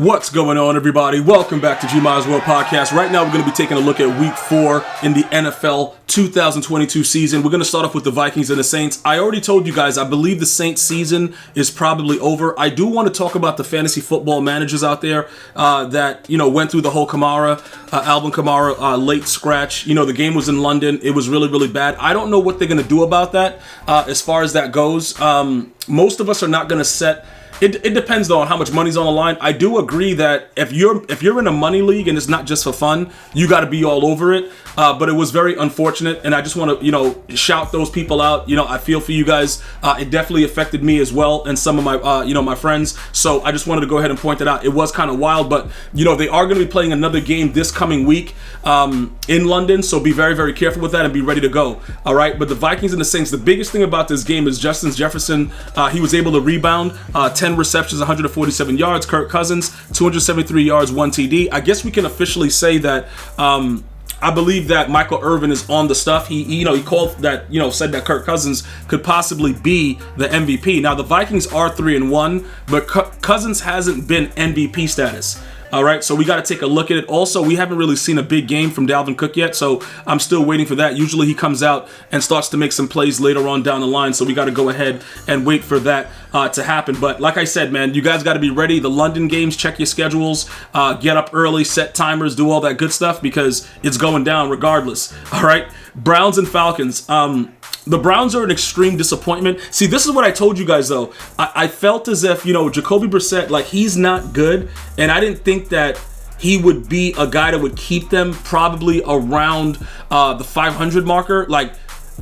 What's going on, everybody? Welcome back to G-Miles World Podcast. Right now, we're going to be taking a look at Week 4 in the NFL 2022 season. We're going to start off with the Vikings and the Saints. I already told you guys, I believe the Saints season is probably over. I do want to talk about the fantasy football managers out there that, went through the whole Alvin Kamara late scratch. The game was in London. It was really, really bad. I don't know what they're going to do about that as far as that goes. Most of us are not going to set... It depends though on how much money's on the line. I do agree that if you're in a money league and it's not just for fun, you got to be all over it. But it was very unfortunate, and I just want to shout those people out. I feel for you guys. It definitely affected me as well and some of my my friends. So I just wanted to go ahead and point that out. It was kind of wild, but they are going to be playing another game this coming week in London. So be very, very careful with that and be ready to go. All right. But the Vikings and the Saints. The biggest thing about this game is Justin Jefferson. He was able to rebound 10 receptions, 147 yards. Kirk Cousins, 273 yards, 1 TD. I guess we can officially say that I believe that Michael Irvin is on the stuff. He called that, said that Kirk Cousins could possibly be the MVP. Now, the Vikings are 3-1, but Cousins hasn't been MVP status. All right, so we got to take a look at it. Also, we haven't really seen a big game from Dalvin Cook yet, so I'm still waiting for that. Usually he comes out and starts to make some plays later on down the line, so we got to go ahead and wait for that to happen. But like I said, man, you guys got to be ready. The London games, check your schedules, get up early, set timers, do all that good stuff because it's going down regardless. All right, Browns and Falcons. The Browns are an extreme disappointment. See, this is what I told you guys, though. I felt as if, Jacoby Brissett, he's not good. And I didn't think that he would be a guy that would keep them probably around the 500 marker.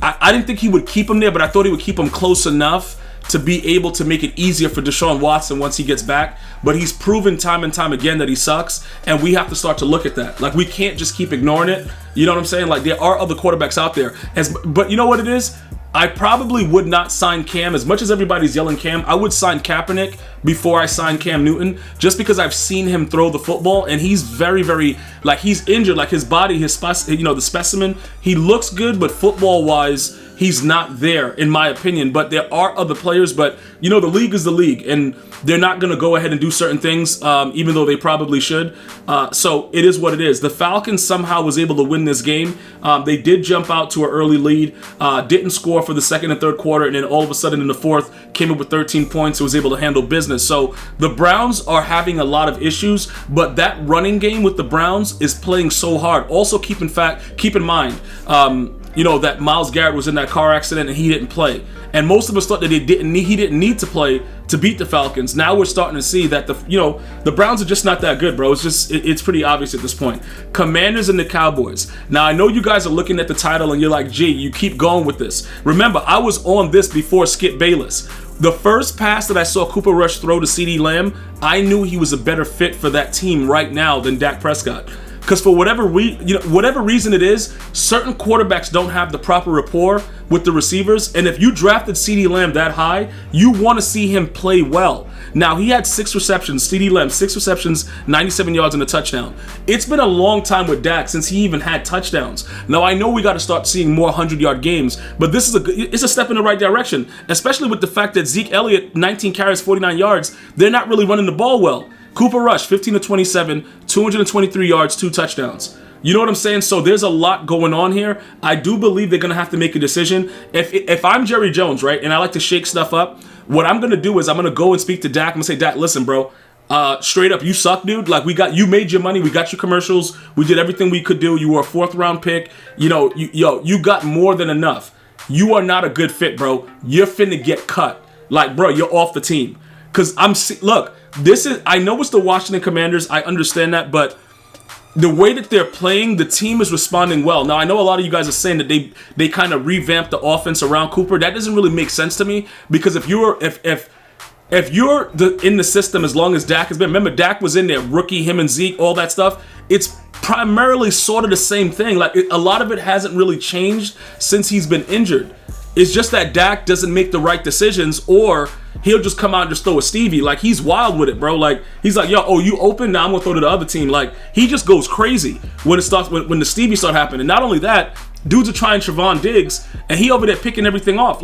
I didn't think he would keep him there, but I thought he would keep him close enough to be able to make it easier for Deshaun Watson once he gets back. But he's proven time and time again that he sucks, and we have to start to look at that. We can't just keep ignoring it. You know what I'm saying? There are other quarterbacks out there. But you know what it is? I probably would not sign Cam. As much as everybody's yelling Cam, I would sign Kaepernick before I sign Cam Newton, just because I've seen him throw the football, and he's very, very, he's injured. His body, the specimen, he looks good, but football-wise, he's not there, in my opinion. But there are other players, but, the league is the league, and they're not going to go ahead and do certain things, even though they probably should. So it is what it is. The Falcons somehow was able to win this game. They did jump out to an early lead, didn't score for the second and third quarter, and then all of a sudden in the fourth came up with 13 points and was able to handle business. So the Browns are having a lot of issues, but that running game with the Browns is playing so hard. Also, keep in mind, that Myles Garrett was in that car accident and he didn't play. And most of us thought that he didn't need to play to beat the Falcons. Now we're starting to see that the Browns are just not that good, bro. It's pretty obvious at this point. Commanders and the Cowboys. Now I know you guys are looking at the title and you're like, gee, you keep going with this. Remember, I was on this before Skip Bayless. The first pass that I saw Cooper Rush throw to CeeDee Lamb, I knew he was a better fit for that team right now than Dak Prescott. Because for whatever reason it is, certain quarterbacks don't have the proper rapport with the receivers. And if you drafted CeeDee Lamb that high, you want to see him play well. Now, he had 6 receptions. CeeDee Lamb, 6 receptions, 97 yards and a touchdown. It's been a long time with Dak since he even had touchdowns. Now, I know we got to start seeing more 100-yard games, but this is it's a step in the right direction, especially with the fact that Zeke Elliott, 19 carries, 49 yards, they're not really running the ball well. Cooper Rush, 15 to 27, 223 yards, 2 touchdowns. You know what I'm saying? So there's a lot going on here. I do believe they're going to have to make a decision. If I'm Jerry Jones, right, and I like to shake stuff up, what I'm going to do is I'm going to go and speak to Dak. I'm going to say, Dak, listen, bro, straight up, you suck, dude. You made your money. We got your commercials. We did everything we could do. You were a 4th-round pick. You got more than enough. You are not a good fit, bro. You're finna get cut. Bro, you're off the team. Because I know it's the Washington Commanders. I understand that, but the way that they're playing, the team is responding well. Now, I know a lot of you guys are saying that they kind of revamped the offense around Cooper. That doesn't really make sense to me because if you're in the system as long as Dak has been, remember Dak was in there, rookie, him and Zeke, all that stuff. It's primarily sort of the same thing. A lot of it hasn't really changed since he's been injured. It's just that Dak doesn't make the right decisions, or he'll just come out and just throw a Stevie. He's wild with it, bro. He's like, you open? Now I'm going to throw to the other team. He just goes crazy when the Stevie start happening. And not only that, dudes are trying Trevon Diggs, and he over there picking everything off.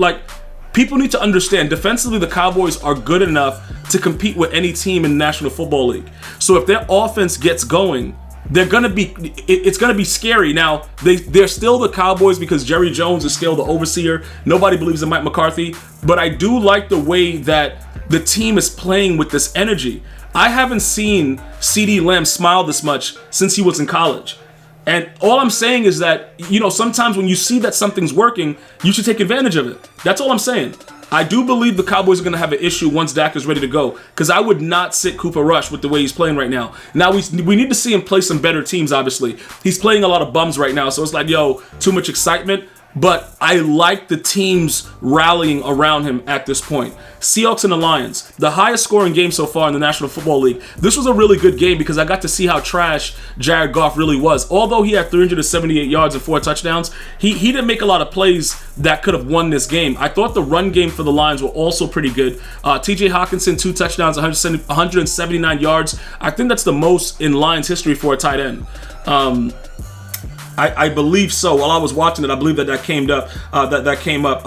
people need to understand defensively the Cowboys are good enough to compete with any team in the National Football League. So if their offense gets going, it's gonna be scary. Now they're still the Cowboys because Jerry Jones is still the overseer. Nobody believes in Mike McCarthy, but I do like the way that the team is playing with this energy. I haven't seen CeeDee Lamb smile this much since he was in college. And all I'm saying is that, sometimes when you see that something's working, you should take advantage of it. That's all I'm saying. I do believe the Cowboys are going to have an issue once Dak is ready to go, because I would not sit Cooper Rush with the way he's playing right now. Now, we need to see him play some better teams, obviously. He's playing a lot of bums right now, so it's like, too much excitement. But I like the teams rallying around him at this point. Seahawks and the Lions, the highest scoring game so far in the National Football League. This was a really good game because I got to see how trash Jared Goff really was. Although he had 378 yards and 4 touchdowns, he didn't make a lot of plays that could have won this game. I thought the run game for the Lions were also pretty good. TJ Hawkinson, 2 touchdowns, 179 yards. I think that's the most in Lions history for a tight end. I believe so. While I was watching it, I believe that came up.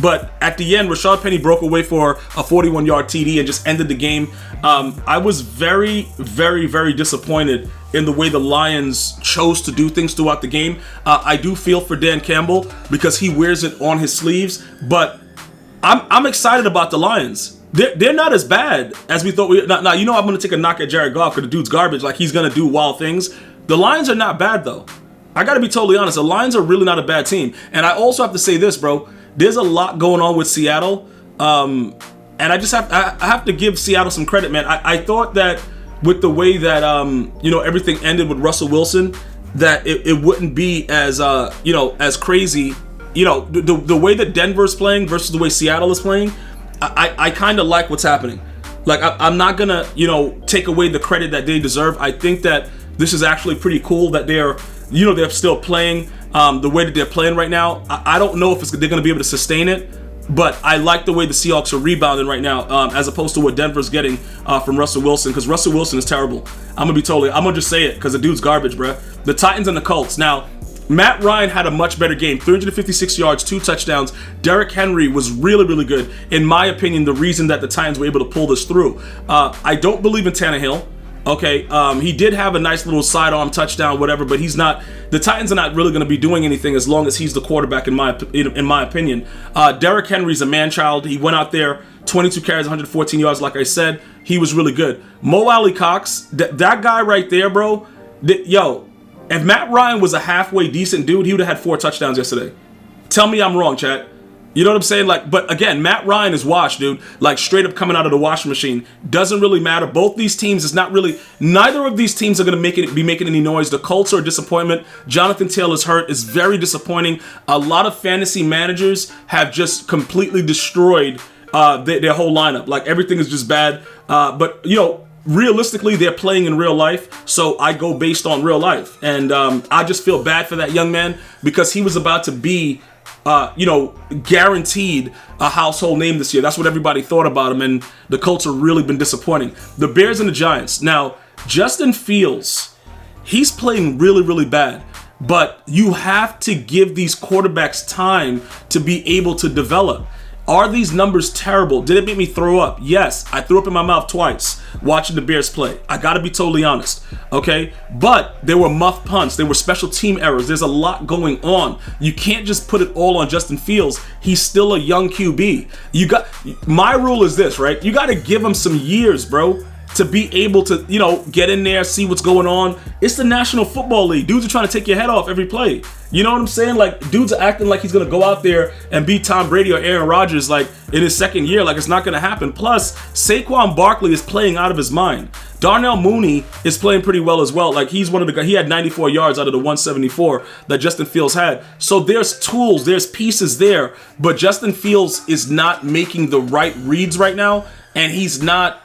But at the end, Rashad Penny broke away for a 41-yard TD and just ended the game. I was very, very, very disappointed in the way the Lions chose to do things throughout the game. I do feel for Dan Campbell because he wears it on his sleeves. But I'm excited about the Lions. They're not as bad as we thought. Now, I'm going to take a knock at Jared Goff because the dude's garbage. Like, he's going to do wild things. The Lions are not bad, though. I got to be totally honest. The Lions are really not a bad team. And I also have to say this, bro. There's a lot going on with Seattle. And I have to give Seattle some credit, man. I thought that with the way that, everything ended with Russell Wilson, that it wouldn't be as, as crazy. The way that Denver's playing versus the way Seattle is playing, I kind of like what's happening. Like, I'm not going to, take away the credit that they deserve. I think that this is actually pretty cool that they're still playing the way that they're playing right now. I don't know if they're going to be able to sustain it, but I like the way the Seahawks are rebounding right now, as opposed to what Denver's getting from Russell Wilson, because Russell Wilson is terrible. I'm going to just say it because the dude's garbage, bruh. The Titans and the Colts. Now, Matt Ryan had a much better game, 356 yards, 2 touchdowns. Derrick Henry was really, really good. In my opinion, the reason that the Titans were able to pull this through. I don't believe in Tannehill. Okay, he did have a nice little sidearm touchdown, whatever, but he's not. The Titans are not really going to be doing anything as long as he's the quarterback, in my opinion. Derrick Henry's a man-child. He went out there, 22 carries, 114 yards. Like I said, he was really good. Mo Alley Cox, that guy right there, bro. If Matt Ryan was a halfway decent dude, he would have had 4 touchdowns yesterday. Tell me I'm wrong, chat. You know what I'm saying? Like, but again, Matt Ryan is washed, dude. Like, straight up coming out of the washing machine. Doesn't really matter. Both these teams is not really. Neither of these teams are going to be making any noise. The Colts are a disappointment. Jonathan Taylor's hurt is very disappointing. A lot of fantasy managers have just completely destroyed their whole lineup. Like, everything is just bad. But realistically, they're playing in real life, so I go based on real life. And I just feel bad for that young man because he was about to be guaranteed a household name this year. That's what everybody thought about him, and the Colts have really been disappointing. The Bears and the Giants. Now, Justin Fields, he's playing really, really bad, but you have to give these quarterbacks time to be able to develop. Are these numbers terrible? Did it make me throw up? Yes, I threw up in my mouth twice watching the Bears play. I gotta be totally honest, okay? But there were muff punts, there were special team errors. There's a lot going on. You can't just put it all on Justin Fields. He's still a young QB. My rule is this, right? You gotta give him some years, bro, to be able to, get in there, see what's going on. It's the National Football League. Dudes are trying to take your head off every play. You know what I'm saying? Like, dudes are acting like he's going to go out there and beat Tom Brady or Aaron Rodgers, like, in his second year. Like, it's not going to happen. Plus, Saquon Barkley is playing out of his mind. Darnell Mooney is playing pretty well as well. Like, he's one of the guys. He had 94 yards out of the 174 that Justin Fields had. So there's tools, there's pieces there. But Justin Fields is not making the right reads right now. And he's not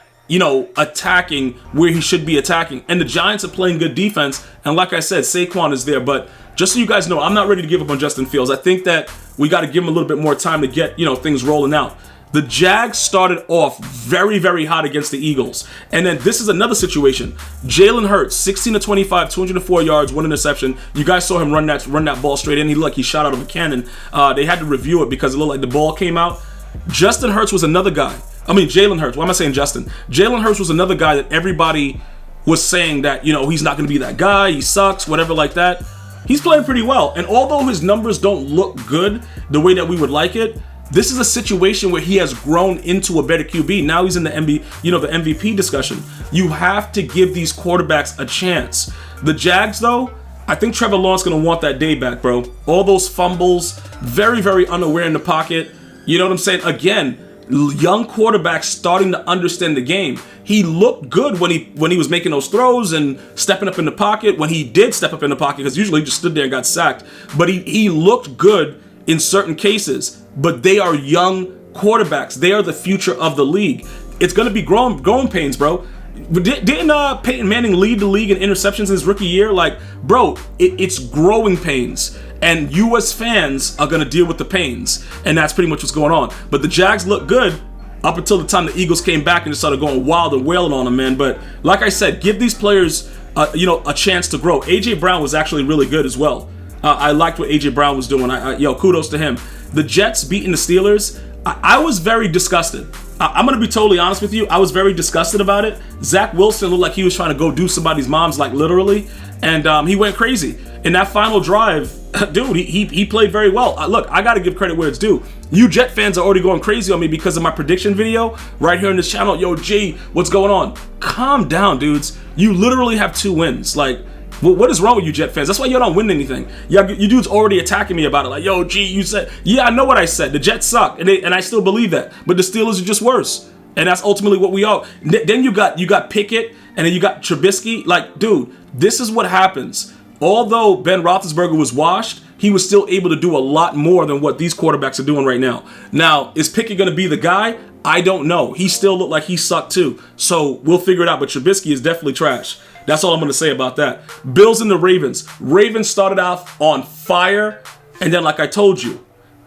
attacking where he should be attacking. And the Giants are playing good defense. And like I said, Saquon is there. But just so you guys know, I'm not ready to give up on Justin Fields. I think that we got to give him a little bit more time to get, things rolling out. The Jags started off very, very hot against the Eagles. And then this is another situation. Jalen Hurts, 16 to 25, 204 yards, 1 interception. You guys saw him run that ball straight in. He looked like he shot out of a cannon. They had to review it because it looked like the ball came out. Justin Hurts was another guy. I mean, Jalen Hurts. Why am I saying Justin? Jalen Hurts was another guy that everybody was saying that, he's not going to be that guy. He sucks, whatever like that. He's playing pretty well. And although his numbers don't look good the way that we would like it, this is a situation where he has grown into a better QB. Now he's in the MVP discussion. You have to give these quarterbacks a chance. The Jags, though, I think Trevor Lawrence going to want that day back, bro. All those fumbles, very, very unaware in the pocket. You know what I'm saying? Again, young quarterback starting to understand the game. He looked good when he was making those throws and stepping up in the pocket. When he did step up in the pocket, because usually he just stood there and got sacked. But he looked good in certain cases. But they are young quarterbacks. They are the future of the league. It's going to be growing pains, bro. Didn't Peyton Manning lead the league in interceptions in his rookie year? Like, bro, it's growing pains. And you as fans are going to deal with the pains. And that's pretty much what's going on. But the Jags look good up until the time the Eagles came back and just started going wild and wailing on them, man. But like I said, give these players, a chance to grow. A.J. Brown was actually really good as well. I liked what A.J. Brown was doing. Kudos to him. The Jets beating the Steelers, I was very disgusted. I'm going to be totally honest with you. I was very disgusted about it. Zach Wilson looked like he was trying to go do somebody's mom's, like literally. And he went crazy. In that final drive, dude, he played very well. Look, I got to give credit where it's due. You Jet fans are already going crazy on me because of my prediction video right here on this channel. Yo, G, what's going on? Calm down, dudes. You literally have 2 wins. Like, what is wrong with you Jet fans? That's why you don't win anything. You dudes already attacking me about it. Like, yo, G, you said, yeah, I know what I said. The Jets suck, and I still believe that. But the Steelers are just worse, and that's ultimately what we are. Then you got Pickett, and then you got Trubisky. Like, dude, this is what happens. Although Ben Roethlisberger was washed, he was still able to do a lot more than what these quarterbacks are doing right now. Now, is Pickett going to be the guy? I don't know. He still looked like he sucked too. So we'll figure it out. But Trubisky is definitely trash. That's all I'm going to say about that. Bills and the Ravens. Ravens started off on fire. And then, like I told you,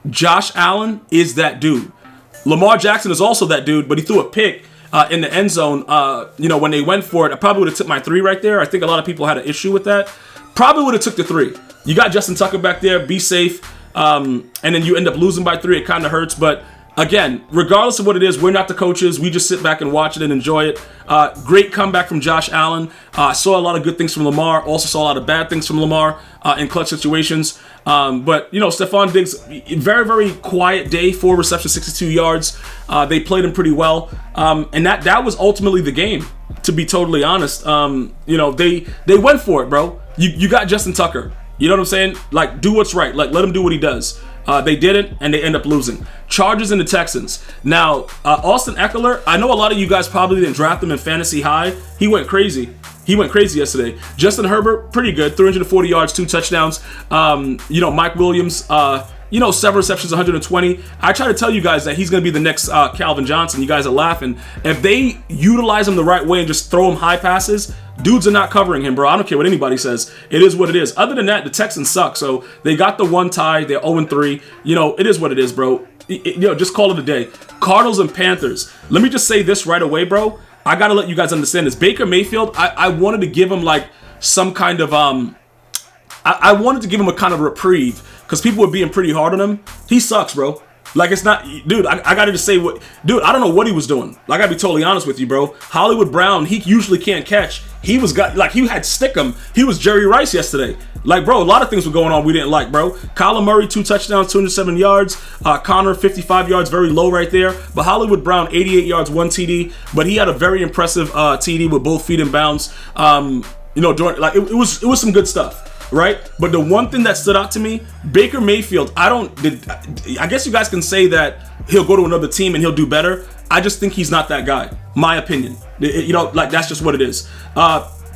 Josh Allen is that dude. Lamar Jackson is also that dude, but he threw a pick in the end zone. When they went for it, I probably would have took my 3 right there. I think a lot of people had an issue with that. Probably would have took the 3. You got Justin Tucker back there. Be safe. And then you end up losing by 3. It kind of hurts. But again, regardless of what it is, we're not the coaches. We just sit back and watch it and enjoy it. Great comeback from Josh Allen. Saw a lot of good things from Lamar. Also saw a lot of bad things from Lamar in clutch situations. But Stephon Diggs, very, very quiet day. 4 receptions, 62 yards. They played him pretty well. And that was ultimately the game, to be totally honest. They went for it, bro. You got Justin Tucker. You know what I'm saying? Like, do what's right. Like, let him do what he does. They didn't, and they end up losing. Chargers and the Texans. Now, Austin Eckler, I know a lot of you guys probably didn't draft him in fantasy high. He went crazy. He went crazy yesterday. Justin Herbert, pretty good. 340 yards, 2 touchdowns. Mike Williams, 7 receptions, 120. I try to tell you guys that he's going to be the next Calvin Johnson. You guys are laughing. If they utilize him the right way and just throw him high passes, dudes are not covering him, bro. I don't care what anybody says. It is what it is. Other than that, the Texans suck. So they got the 1 tie. They're 0-3. It is what it is, bro. Just call it a day. Cardinals and Panthers. Let me just say this right away, bro. I got to let you guys understand this. Baker Mayfield, I wanted to give him like some kind of, I wanted to give him a kind of reprieve because people were being pretty hard on him. He sucks, bro. Like, it's not, dude, I got to just say I don't know what he was doing. I got to be totally honest with you, bro. Hollywood Brown, he usually can't catch. He had Stickum. He was Jerry Rice yesterday. Like, bro, a lot of things were going on we didn't like, bro. Kyler Murray, 2 touchdowns, 207 yards. Connor, 55 yards, very low right there. But Hollywood Brown, 88 yards, 1 TD. But he had a very impressive TD with both feet in bounds. It was some good stuff. Right? But the one thing that stood out to me, Baker Mayfield, I guess you guys can say that he'll go to another team and he'll do better. I just think he's not that guy. My opinion. That's just what it is.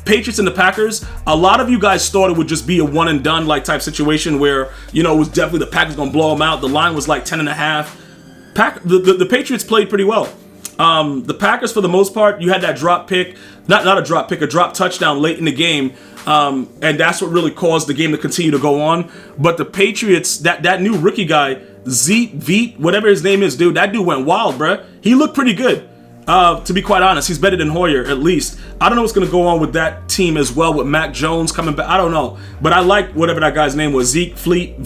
Patriots and the Packers, a lot of you guys thought it would just be a one and done like type situation where, it was definitely the Packers going to blow them out. The line was like 10.5. The Patriots played pretty well. The Packers, for the most part, you had that drop pick, not a drop pick, a drop touchdown late in the game. And that's what really caused the game to continue to go on. But the Patriots, that new rookie guy, Veet, whatever his name is, dude, that dude went wild, bruh. He looked pretty good. To be quite honest, he's better than Hoyer, at least. I don't know what's going to go on with that team as well, with Mac Jones coming back. I don't know. But I like whatever that guy's name was, Zeke, Fleet,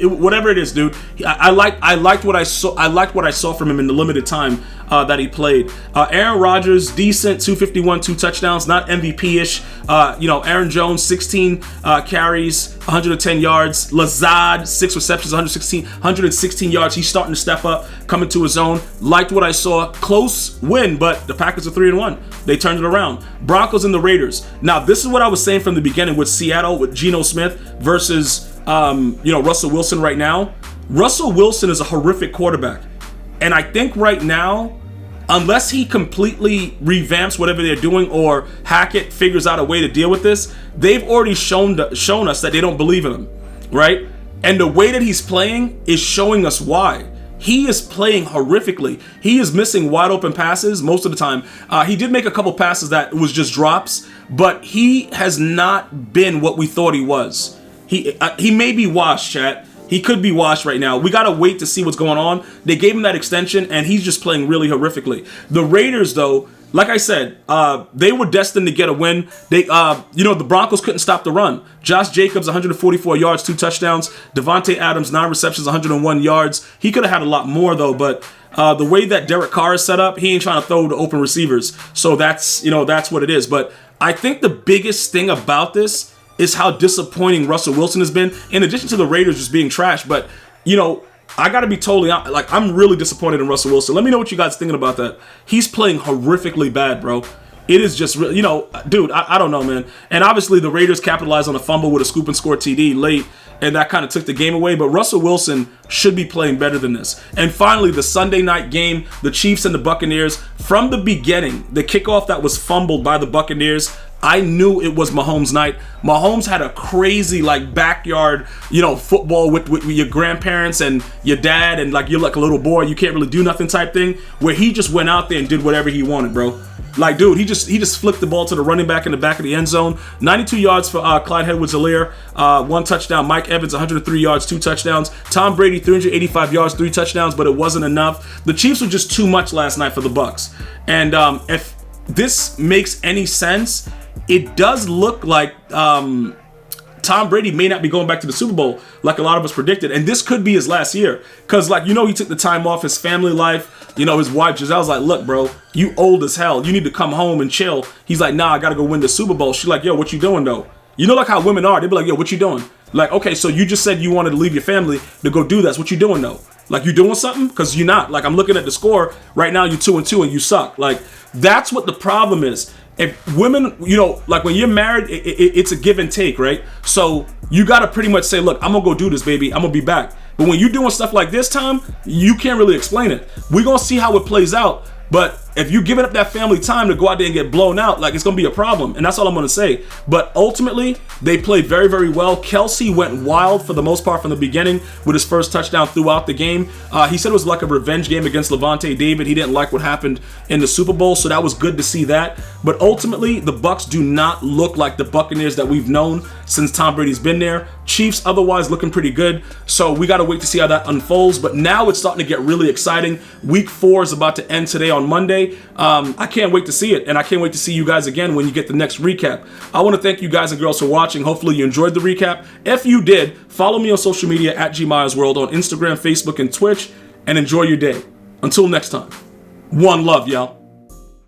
whatever it is, dude. I liked what I saw from him in the limited time that he played. Aaron Rodgers, decent, 251, 2 touchdowns, not MVP-ish. Aaron Jones, 16 carries, 110 yards. Lazard, 6 receptions, 116 yards. He's starting to step up, coming to his own. Liked what I saw. Close win, but the Packers are 3-1. They turned it around. Broncos and the Raiders. Now, this is what I was saying from the beginning with Seattle, with Geno Smith versus Russell Wilson right now. Russell Wilson is a horrific quarterback. And I think right now, unless he completely revamps whatever they're doing or Hackett figures out a way to deal with this, they've already shown us that they don't believe in him, right? And the way that he's playing is showing us why. He is playing horrifically. He is missing wide open passes most of the time. He did make a couple passes that was just drops, but he has not been what we thought he was. He may be washed, chat. He could be washed right now. We got to wait to see what's going on. They gave him that extension, and he's just playing really horrifically. The Raiders, though, like I said, they were destined to get a win. The Broncos couldn't stop the run. Josh Jacobs, 144 yards, 2 touchdowns. Devontae Adams, 9 receptions, 101 yards. He could have had a lot more, though, but the way that Derek Carr is set up, he ain't trying to throw to open receivers. So that's what it is. But I think the biggest thing about this is how disappointing Russell Wilson has been, in addition to the Raiders just being trash. But, I got to be totally honest. Like, I'm really disappointed in Russell Wilson. Let me know what you guys thinking about that. He's playing horrifically bad, bro. It is just, dude, I don't know, man. And obviously the Raiders capitalized on a fumble with a scoop and score TD late, and that kind of took the game away. But Russell Wilson should be playing better than this. And finally, the Sunday night game, the Chiefs and the Buccaneers. From the beginning, the kickoff that was fumbled by the Buccaneers, I knew it was Mahomes' night. Mahomes had a crazy, backyard, football with your grandparents and your dad, and you're like a little boy, you can't really do nothing type thing, where he just went out there and did whatever he wanted, bro. Dude, he just flicked the ball to the running back in the back of the end zone. 92 yards for Clyde Edwards-Helaire, 1 touchdown. Mike Evans, 103 yards, 2 touchdowns. Tom Brady, 385 yards, 3 touchdowns, but it wasn't enough. The Chiefs were just too much last night for the Bucs. And if this makes any sense, it does look like Tom Brady may not be going back to the Super Bowl like a lot of us predicted. And this could be his last year. Because, he took the time off, his family life. His wife Giselle's like, look, bro, you old as hell. You need to come home and chill. He's like, nah, I got to go win the Super Bowl. She's like, yo, what you doing, though? How women are. They be like, yo, what you doing? Okay, so you just said you wanted to leave your family to go do this. What you doing, though? You doing something? Because you're not. I'm looking at the score. Right now, you're 2-2 and you suck. That's what the problem is. If women, when you're married, it's a give and take, right? So you got to pretty much say, look, I'm going to go do this, baby. I'm going to be back. But when you're doing stuff like this, Tom, you can't really explain it. We're going to see how it plays out. But if you're giving up that family time to go out there and get blown out, it's going to be a problem. And that's all I'm going to say. But ultimately, they played very, very well. Kelsey went wild for the most part from the beginning with his first touchdown throughout the game. He said it was like a revenge game against Levante David. He didn't like what happened in the Super Bowl, so that was good to see that. But ultimately, the Bucs do not look like the Buccaneers that we've known since Tom Brady's been there. Chiefs otherwise looking pretty good. So we got to wait to see how that unfolds. But now it's starting to get really exciting. Week 4 is about to end today on Monday. I can't wait to see it, and I can't wait to see you guys again when you get the next recap. I want to thank you guys and girls for watching. Hopefully you enjoyed the recap. If you did, follow me on social media at GMyersWorld on Instagram, Facebook, and Twitch, and enjoy your day. Until next time, one love, y'all.